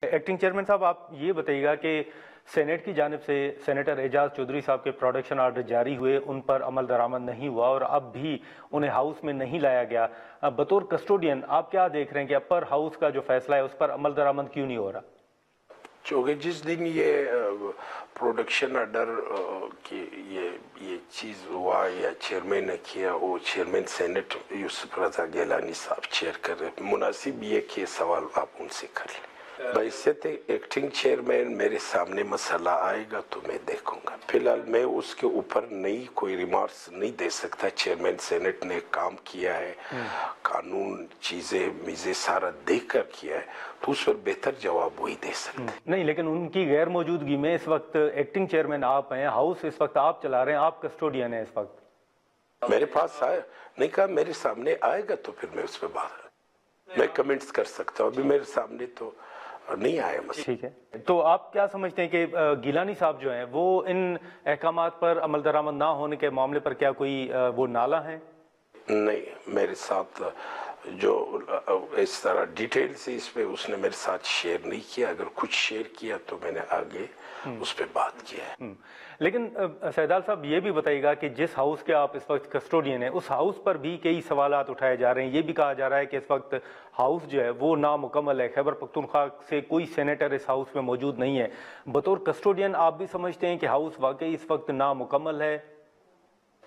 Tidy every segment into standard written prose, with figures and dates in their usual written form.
Acting chairman صاحب، آپ یہ بتائیے گا کہ سینیٹ کی جانب سے سینیٹر اعجاز چودھری صاحب کے پروڈکشن آرڈر جاری ہوئے، ان پر عمل درآمد نہیں ہوا اور اب بھی انہیں ہاؤس میں نہیں لایا گیا۔ بطور کسٹوڈین آپ کیا دیکھ رہے ہیں کہ اپر ہاؤس کا جو فیصلہ ہے اس پر عمل درآمد کیوں نہیں ہو رہا؟ چونکہ جس دن یہ پروڈکشن آرڈر کی یہ چیز ہوا یا چیئرمین نے کیا، وہ چیئرمین سینیٹ یوسف رضا گیلانی صاحب چیئر کر رہے، مناسب یہ کہ سوال آپ ان سے کر لیں۔ بحیثیت ایکٹنگ چیئرمین میرے سامنے مسئلہ آئے گا تو میں دیکھوں گا، فی الحال میں اس کے اوپر نئی کوئی ریمارکس نہیں دے سکتا۔ چیئرمین سینیٹ نے کام کیا ہے، قانون میزیں سارا دیکھ کر کیا ہے، تو اس پر بہتر جواب وہی دے سکتے۔ نہیں، لیکن ان کی غیر موجودگی میں اس وقت ایکٹنگ چیئرمین آپ ہیں، ہاؤس اس وقت آپ چلا رہے ہیں، آپ کسٹوڈین ہیں اس وقت۔ میرے پاس آیا نہیں، کہا میرے سامنے آئے گا تو پھر میں اس پہ بات میں کمنٹس کر سکتا ہوں، ابھی میرے سامنے تو نہیں آیا مسئلہ۔ ٹھیک ہے، تو آپ کیا سمجھتے ہیں کہ گیلانی صاحب جو ہیں وہ ان احکامات پر عمل درآمد نہ ہونے کے معاملے پر کیا کوئی وہ نالاں ہیں؟ نہیں، میرے ساتھ جو اس طرح ڈیٹیل سے اس پہ اس نے میرے ساتھ شیئر نہیں کیا، اگر کچھ شیئر کیا تو میں نے آگے اس پہ بات کیا ہے۔ لیکن سیدال صاحب یہ بھی بتائیے گا کہ جس ہاؤس کے آپ اس وقت کسٹوڈین ہیں، اس ہاؤس پر بھی کئی سوالات اٹھائے جا رہے ہیں، یہ بھی کہا جا رہا ہے کہ اس وقت ہاؤس جو ہے وہ نامکمل ہے، خیبر پختونخوا سے کوئی سینیٹر اس ہاؤس میں موجود نہیں ہے۔ بطور کسٹوڈین آپ بھی سمجھتے ہیں کہ ہاؤس واقعی اس وقت نامکمل ہے؟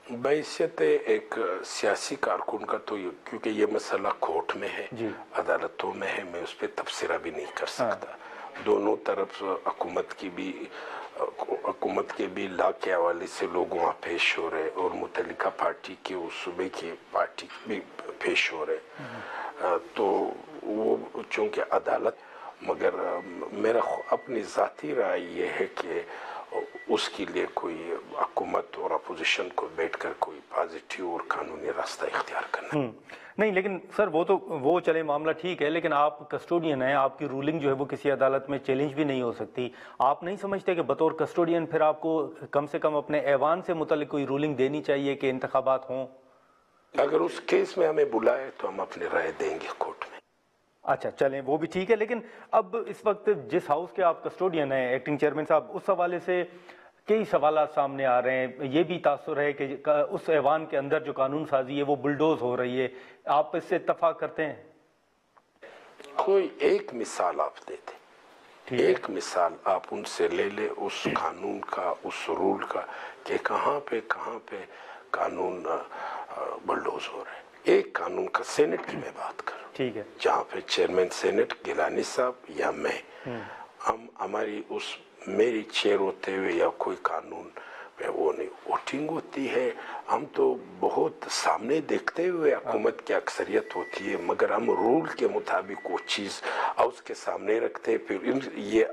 بحیثیت ایک سیاسی کارکن کا تو کیونکہ یہ مسئلہ کورٹ میں ہے، عدالتوں میں ہے، میں اس پہ تبصرہ بھی نہیں کر سکتا۔ دونوں طرف حکومت کے بھی لا کے حوالے سے لوگ وہاں پیش ہو رہے اور متعلقہ پارٹی کے اس صوبے کی پارٹی بھی پیش ہو رہے، تو وہ چونکہ عدالت، مگر میرا اپنی ذاتی رائے یہ ہے کہ اس کے لیے کوئی حکومت اور اپوزیشن کو بیٹھ کر کوئی پازیٹیو اور قانونی راستہ اختیار کرنا۔ نہیں، لیکن سر وہ چلے معاملہ ٹھیک ہے، لیکن آپ کسٹوڈین ہیں، آپ کی رولنگ جو ہے وہ کسی عدالت میں چیلنج بھی نہیں ہو سکتی۔ آپ نہیں سمجھتے کہ بطور کسٹوڈین پھر آپ کو کم سے کم اپنے ایوان سے متعلق کوئی رولنگ دینی چاہیے کہ انتخابات ہوں؟ اگر اس کیس میں ہمیں بلائے تو ہم اپنی رائے دیں گے کورٹ میں۔ اچھا، چلیں، وہ بھی ٹھیک ہے، لیکن اب اس وقت جس ہاؤس کے آپ کسٹوڈین ہیں ایکٹنگ چیئرمین صاحب، اس حوالے سے کئی سوالات سامنے آ رہے ہیں۔ یہ بھی تاثر ہے کہ اس ایوان کے اندر جو قانون سازی ہے وہ بلڈوز ہو رہی ہے، آپ اس سے اتفاق کرتے ہیں؟ کوئی ایک مثال آپ دیتے، ایک مثال آپ ان سے لے لے اس قانون کا، اس رول کا، کہ کہاں پہ قانون بلڈوز ہو رہے ہیں۔ ایک قانون کا، سینٹ کی میں بات کروں، ٹھیک ہے، جہاں پہ چیئرمین سینٹ گیلانی صاحب یا میں، ہماری میری چیئر ہوتے ہوئے یا کوئی قانون پہ وہ نہیں، ووٹنگ ہوتی ہے، ہم تو بہت سامنے دیکھتے ہوئے حکومت کی اکثریت ہوتی ہے، مگر ہم رول کے مطابق وہ چیز ہاؤس کے سامنے رکھتے ہیں۔ پھر یہ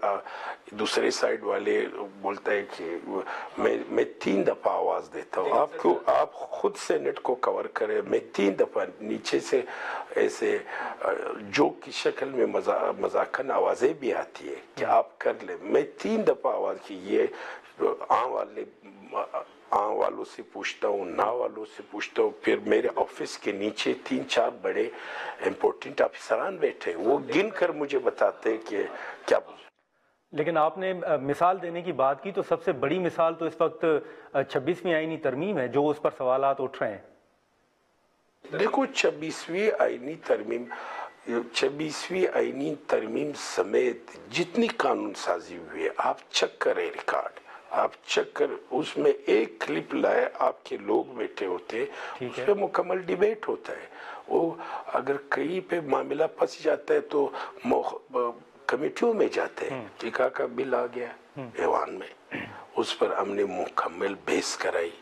دوسرے سائیڈ والے بولتا ہے کہ میں 3 دفعہ آواز دیتا ہوں، آپ خود سینٹ کو کور کریں، میں 3 دفعہ نیچے سے ایسے جوک کی شکل میں مذاقن آوازیں بھی آتی ہے کہ آپ کر لیں، میں 3 دفعہ آواز کی۔ یہ والوں سے پوچھتا ہوں، نا والوں سے پوچھتا ہوں، پھر میرے آفس کے نیچے 3-4 بڑے امپورٹنٹ افسران بیٹھے، وہ گن کر مجھے بتاتے ہیں کہ کیا۔ لیکن آپ نے مثال دینے کی بات کی، تو سب سے بڑی مثال تو اس وقت 26ویں آئینی ترمیم ہے جو اس پر سوالات اٹھ رہے ہیں۔ دیکھو، 26ویں آئینی ترمیم سمیت جتنی قانون سازی ہوئی ہے، آپ چیک کریں ریکارڈ، آپ چیک کر، اس میں ایک کلپ لائے، آپ کے لوگ بیٹھے ہوتے ہیں، اس پہ مکمل ڈیبیٹ ہوتا ہے۔ وہ اگر کہیں پہ معاملہ پھنس جاتا ہے تو کمیٹیوں میں جاتے ہیں، ٹیکا کا بل آ گیا ایوان میں، اس پر ہم نے مکمل بحث کرائی،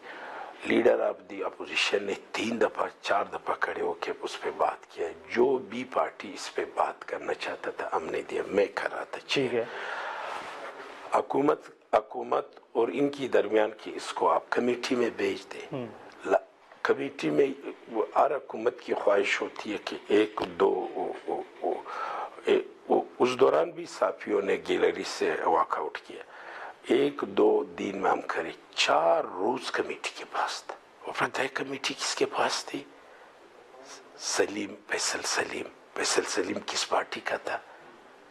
لیڈر آف دی اپوزیشن نے 3 دفعہ 4 دفعہ کھڑے ہو کے اس پہ بات کیا، جو بھی پارٹی اس پہ بات کرنا چاہتا تھا ہم نے دیا، میں کر رہا تھا۔ ٹھیک ہے، حکومت اور ان کی درمیان کی اس کو آپ کمیٹی میں بھیج دیں، کمیٹی میں ہر حکومت کی خواہش ہوتی ہے کہ 1-2 اس دوران بھی صحافیوں نے گیلری سے واک آؤٹ کیا، 1-2 دن میں ہم کریں، 4 روز کمیٹی کے پاس تھا۔ وہ پتہ ہے کمیٹی کس کے پاس تھی؟ فیصل سلیم کس پارٹی کا تھا؟